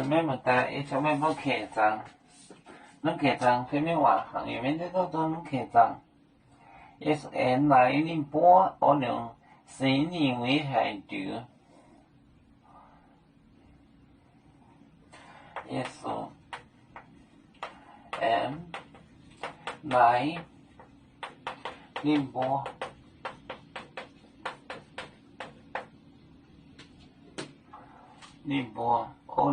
咩问题？伊做咩要客账？恁客账啥物话行业面这个做恁客账？也是原来恁搬可能生年为海丢，也是来恁搬恁搬可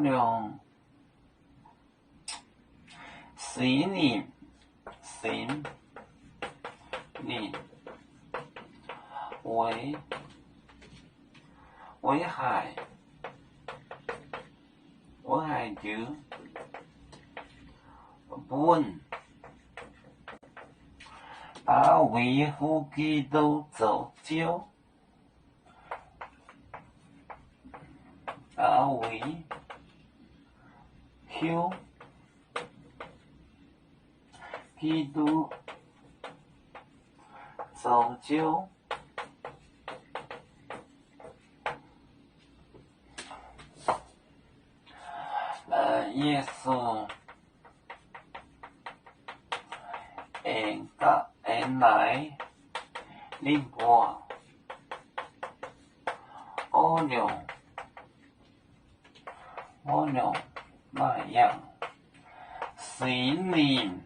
能生年为海丢本把维护基督造就，把维护基督造就。耶稣原来恁搬可能那样生年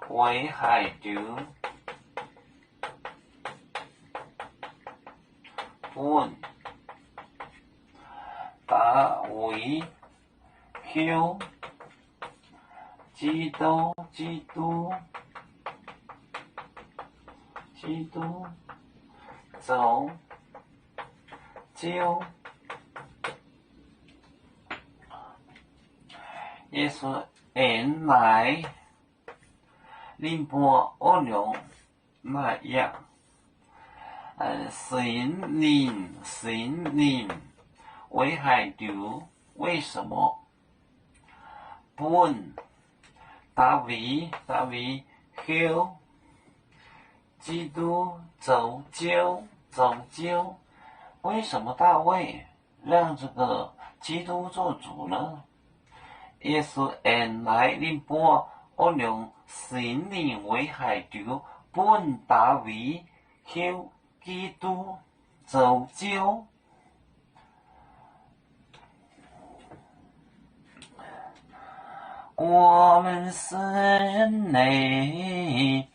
为海丢本把维护基督造就。耶稣原来恁搬可能那样生年为海丢，为什么？本大卫后基督造就，为什么大卫让这个基督做主呢？耶稣原来恁搬可能生年为海丢，本大卫后基督造就。我们是人类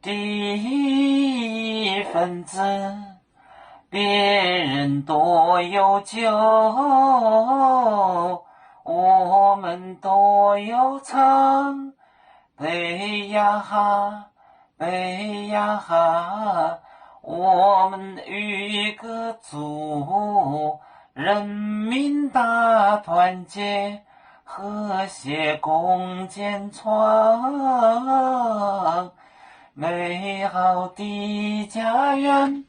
的一份子，别人都有救，我们都有唱。悲呀哈，我们与个主，人民大团结，和谐共建创美好的家园，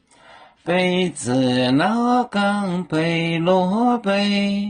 北至那港北落北。